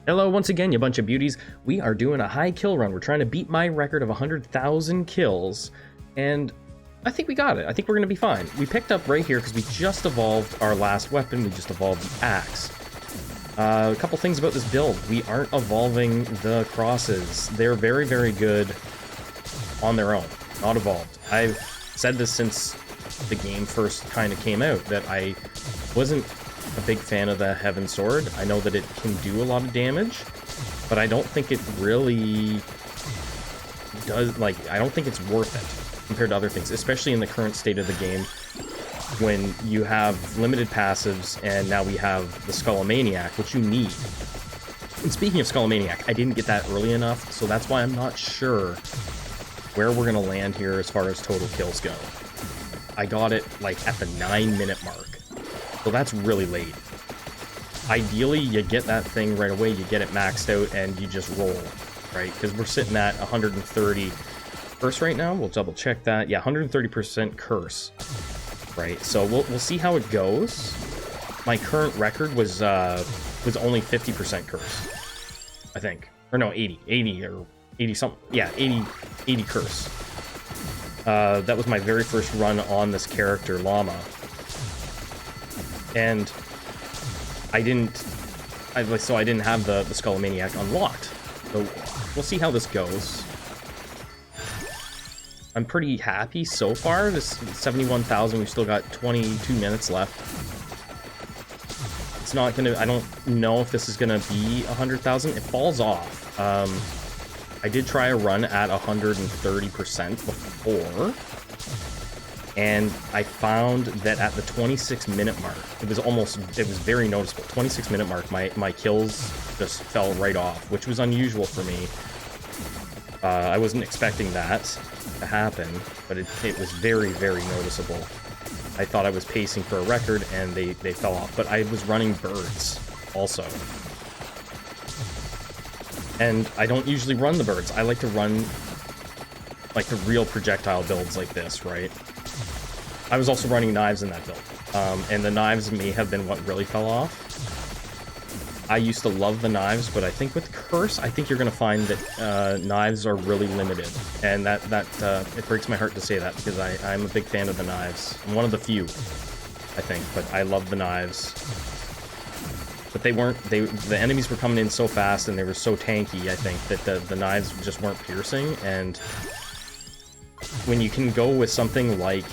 Hello once again, you bunch of beauties. We are doing a high kill run. We're trying to beat my record of 100,000 kills, and I think we got it. I think we're going to be fine. We picked up right here because we just evolved our last weapon. We just evolved the axe. A couple things about this build. We aren't evolving the crosses. They're very, very good on their own, not evolved. I've said this since the game first kind of came out, that I wasn't a big fan of the Heaven Sword. I know that it can do a lot of damage, but I don't think it really does, like, I don't think it's worth it compared to other things, especially in the current state of the game when you have limited passives and now we have the Skullomaniac, which you need. And speaking of Skullomaniac, I didn't get that early enough, so that's why I'm not sure where we're gonna land here as far as total kills go. I got it like at the 9-minute mark. So that's really late. Ideally, you get that thing right away, you get it maxed out, and you just roll, right? Because we're sitting at 130 curse right now. We'll double check that. Yeah, 130% curse, right? So we'll see how it goes. My current record was only 50% curse, I think. Or no, 80 or 80 something. Yeah, 80 curse. That was my very first run on this character, LAMA. And I didn't have the Skullomaniac unlocked. So we'll see how this goes. I'm pretty happy so far. This 71,000, we've still got 22 minutes left. It's not gonna, I don't know if this is gonna be 100,000. It falls off. I did try a run at 130% before, and I found that at the 26-minute mark, it was very noticeable. 26-minute mark, my kills just fell right off, which was unusual for me. I wasn't expecting that to happen, but it was very, very noticeable. I thought I was pacing for a record, and they fell off. But I was running birds also. And I don't usually run the birds. I like to run like the real projectile builds like this, right? I was also running knives in that build, and the knives may have been what really fell off. I used to love the knives, but I think with Curse, I think you're going to find that knives are really limited, and that it breaks my heart to say that, because I'm a big fan of the knives. I'm one of the few, I think, but I love the knives. But the enemies were coming in so fast, and they were so tanky, I think, that the knives just weren't piercing, and when you can go with something like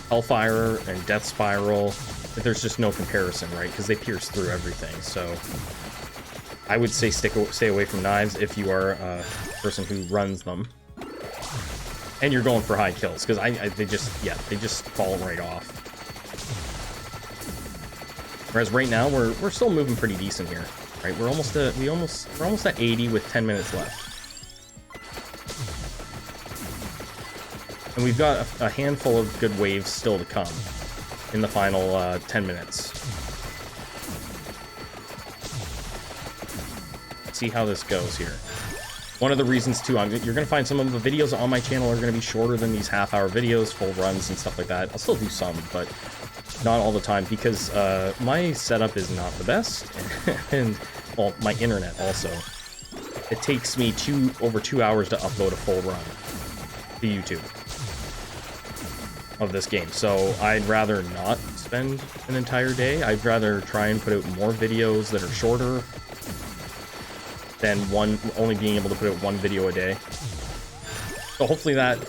Hellfire and Death Spiral, there's just no comparison, right? Because they pierce through everything. So I would say stay away from knives if you are a person who runs them, and you're going for high kills, because they just fall right off. Whereas right now we're still moving pretty decent here, right? We're almost at 80 with 10 minutes left. And we've got a handful of good waves still to come in the final 10 minutes. Let's see how this goes here. One of the reasons, too, you're going to find some of the videos on my channel are going to be shorter than these half-hour videos, full runs and stuff like that. I'll still do some, but not all the time, because my setup is not the best, and, well, my internet also. It takes me over 2 hours to upload a full run to YouTube of this game, so I'd rather not spend an entire day. I'd rather try and put out more videos that are shorter than only being able to put out one video a day. So hopefully that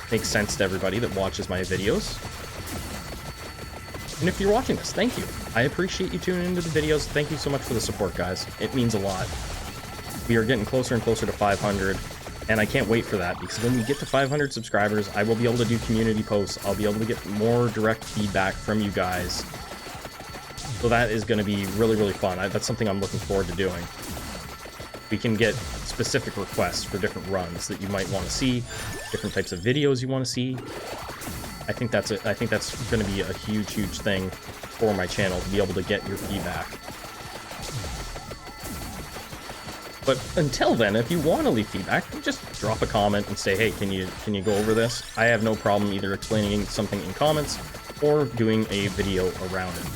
makes sense to everybody that watches my videos. And if you're watching this, thank you. I appreciate you tuning into the videos. Thank you so much for the support, guys. It means a lot. We are getting closer and closer to 500. And I can't wait for that, because when we get to 500 subscribers, I will be able to do community posts. I'll be able to get more direct feedback from you guys. So that is going to be really, really fun. That's something I'm looking forward to doing. We can get specific requests for different runs that you might want to see, different types of videos you want to see. I think that's going to be a huge, huge thing for my channel, to be able to get your feedback. But until then, if you want to leave feedback, just drop a comment and say, hey, can you go over this? I have no problem either explaining something in comments or doing a video around it.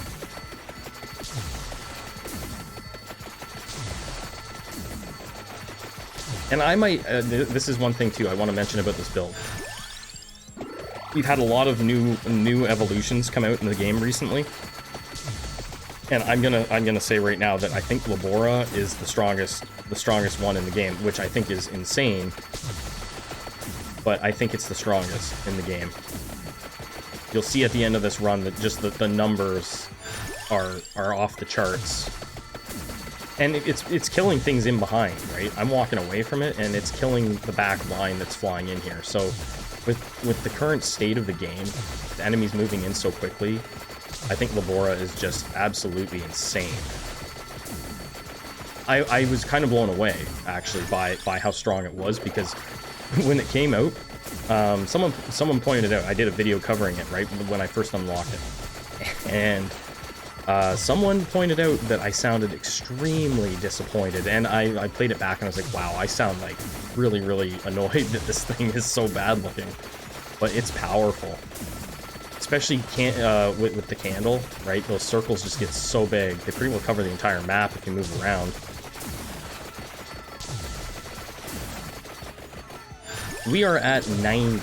And I might, this is one thing too I want to mention about this build. We've had a lot of new evolutions come out in the game recently. And I'm gonna say right now that I think Labora is the strongest one in the game, which I think is insane. But I think it's the strongest in the game. You'll see at the end of this run that just the numbers are off the charts. And it's killing things in behind, right? I'm walking away from it, and it's killing the back line that's flying in here. So with the current state of the game, the enemies moving in so quickly, I think Labora is just absolutely insane. I was kind of blown away, actually, by how strong it was, because when it came out, someone pointed out, I did a video covering it, right, when I first unlocked it. And someone pointed out that I sounded extremely disappointed, and I played it back and I was like, wow, I sound like really, really annoyed that this thing is so bad looking. But it's powerful. Especially with the candle, right? Those circles just get so big. They pretty well cover the entire map if you move around. We are at 90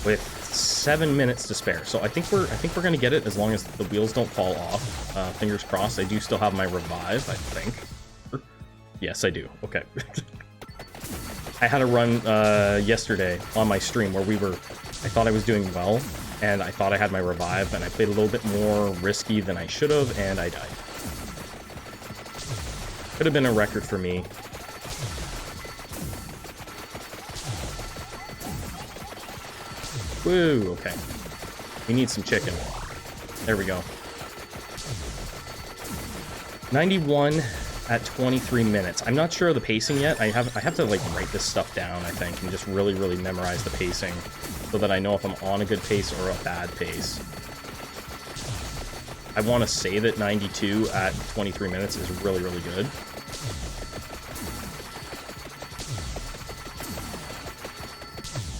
with 7 minutes to spare, so I think we're gonna get it as long as the wheels don't fall off. Fingers crossed. I do still have my revive, I think. Yes, I do. Okay. I had a run yesterday on my stream where I thought I was doing well, and I thought I had my revive, and I played a little bit more risky than I should have, and I died. Could have been a record for me. Woo, okay. We need some chicken. There we go. 91 at 23 minutes. I'm not sure of the pacing yet. I have to like write this stuff down, I think, and just really, really memorize the pacing so that I know if I'm on a good pace or a bad pace. I want to say that 92 at 23 minutes is really, really good.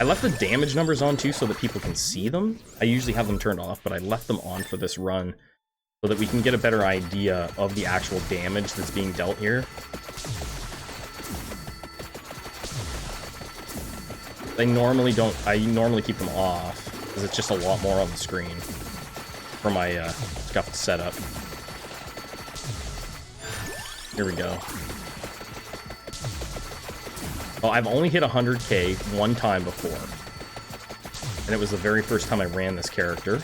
I left the damage numbers on too so that people can see them. I usually have them turned off, but I left them on for this run so that we can get a better idea of the actual damage that's being dealt here. I normally keep them off because it's just a lot more on the screen for my scuffed setup. Here we go. Oh, I've only hit 100k one time before. And it was the very first time I ran this character.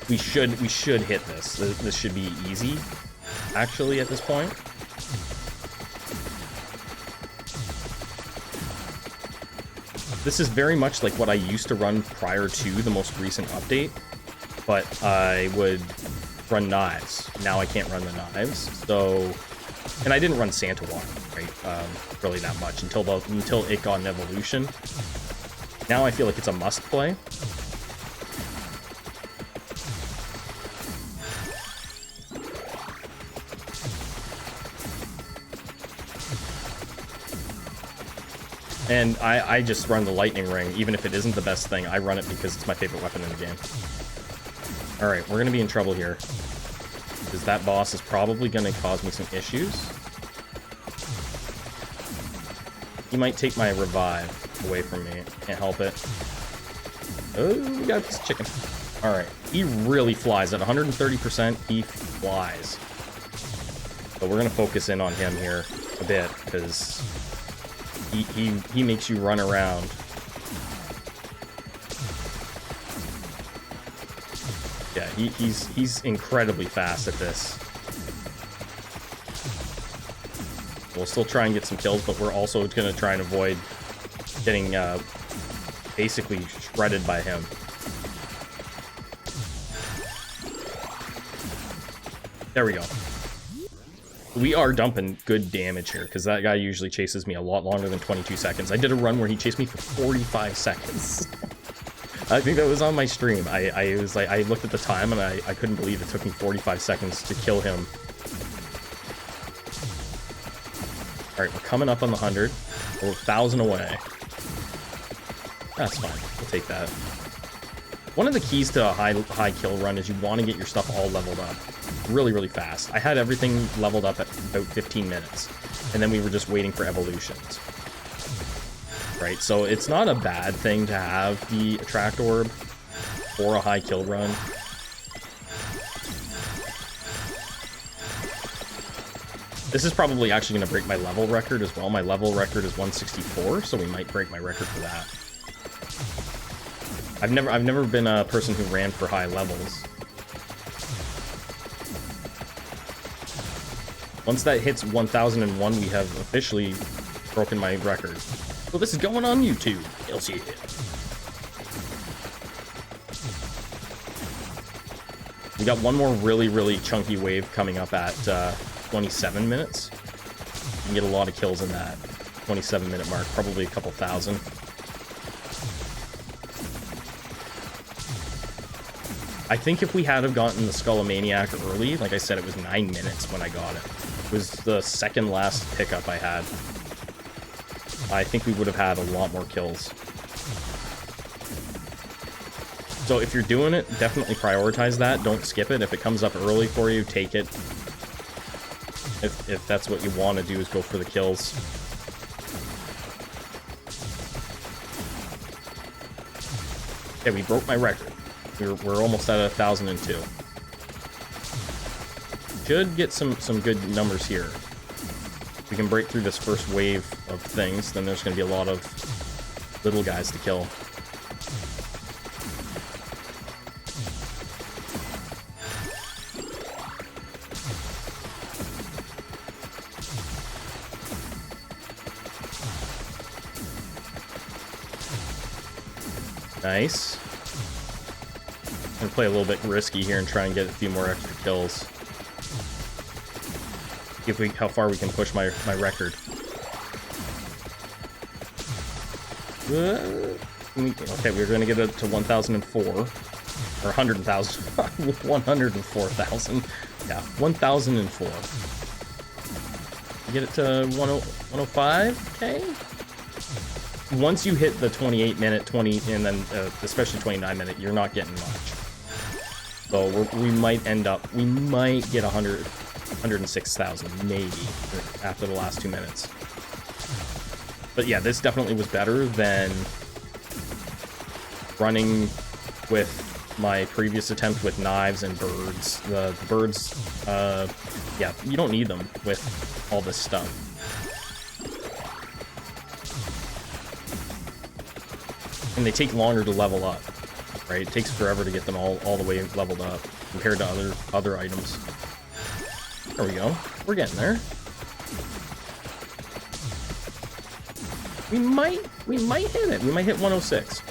We should hit this. This should be easy, actually, at this point. This is very much like what I used to run prior to the most recent update, but I would run knives. Now I can't run the knives, so... And I didn't run Santa Water, right? Really that much until it got an evolution. Now I feel like it's a must play. And I just run the lightning ring, even if it isn't the best thing. I run it because it's my favorite weapon in the game. Alright, we're gonna be in trouble here. Because that boss is probably gonna cause me some issues. He might take my revive away from me. Can't help it. Oh, we got a piece of chicken. Alright, he really flies. At 130%, he flies. So we're gonna focus in on him here a bit, because he makes you run around. Yeah, he's incredibly fast at this. We'll still try and get some kills, but we're also going to try and avoid getting basically shredded by him. There we go. We are dumping good damage here, because that guy usually chases me a lot longer than 22 seconds. I did a run where he chased me for 45 seconds. I think that was on my stream. I was like, I looked at the time and I couldn't believe it took me 45 seconds to kill him. Alright, we're coming up on the 100. We're 1,000 away. That's fine. We'll take that. One of the keys to a high kill run is you want to get your stuff all leveled up really, really fast. I had everything leveled up at about 15 minutes, and then we were just waiting for evolutions. Right, so it's not a bad thing to have the attract orb for a high kill run. This is probably actually going to break my level record as well. My level record is 164, so we might break my record for that. I've never been a person who ran for high levels. Once that hits 1001, we have officially broken my record. So this is going on YouTube. You'll see it. We got one more really, really chunky wave coming up at 27 minutes. You can get a lot of kills in that 27-minute mark, probably a couple thousand. I think if we had have gotten the Skullomaniac early, like I said, it was 9 minutes when I got it. It was the second last pickup I had. I think we would have had a lot more kills. So if you're doing it, definitely prioritize that. Don't skip it. If it comes up early for you, take it. If that's what you want to do, is go for the kills. Okay, we broke my record. We're almost at 1,002. Should get some good numbers here. If we can break through this first wave of things, then there's going to be a lot of little guys to kill. Nice. I'm gonna play a little bit risky here and try and get a few more extra kills. See how far we can push my record. Okay, we're gonna get it to 1,004 or 100,000. 104,000. Yeah, 1,004. Get it to 105k. Once you hit the 28-minute, 20, and then especially 29-minute, you're not getting much. So we might end up, we might get 106,000 maybe after the last 2 minutes. But yeah, this definitely was better than running with my previous attempt with knives and birds. The birds, yeah, you don't need them with all this stuff. And they take longer to level up, right? It takes forever to get them all the way leveled up compared to other items. There we go. We're getting there. We might hit it. We might hit 106.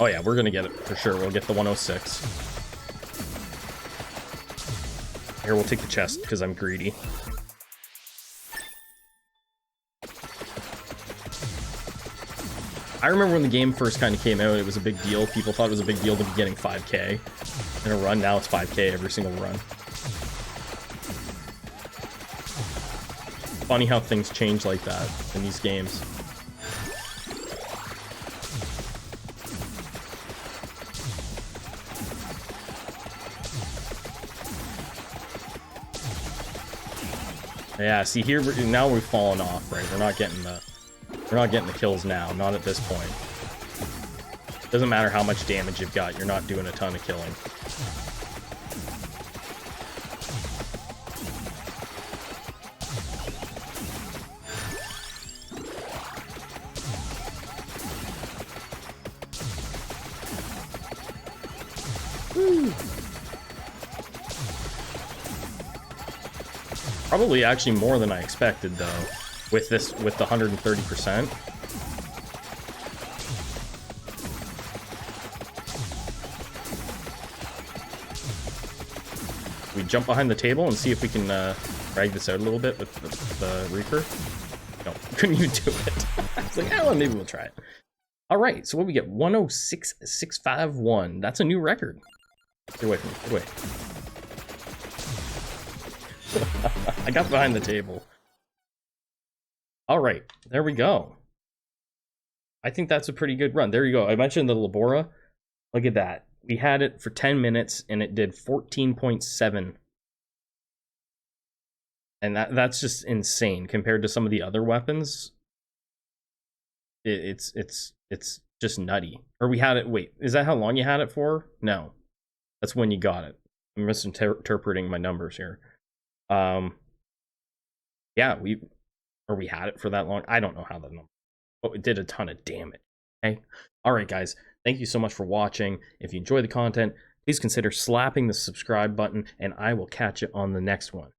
Oh yeah, we're gonna get it for sure. We'll get the 106. Here, we'll take the chest, because I'm greedy. I remember when the game first kind of came out, it was a big deal. People thought it was a big deal to be getting 5k in a run. Now it's 5k every single run. Funny how things change like that in these games. Yeah, see here now we've fallen off, right? We're not getting the kills now, not at this point. Doesn't matter how much damage you've got, you're not doing a ton of killing. Woo. Probably actually more than I expected though, with the 130%. We jump behind the table and see if we can drag this out a little bit with the Reaper. No, couldn't even do it. I was like, oh, maybe we'll try it. All right, so what we get? 106,651. That's a new record. Get away from me. Get away. I got behind the table. All right, there we go. I think that's a pretty good run. There you go. I mentioned the Labora. Look at that. We had it for 10 minutes and it did 14.7. And that's just insane compared to some of the other weapons. It's just nutty. Or we had it, wait, is that how long you had it for? No. That's when you got it. I'm misinterpreting my numbers here. Yeah, we had it for that long. I don't know how that number, but it did a ton of damage. Okay. All right, guys. Thank you so much for watching. If you enjoy the content, please consider slapping the subscribe button, and I will catch you on the next one.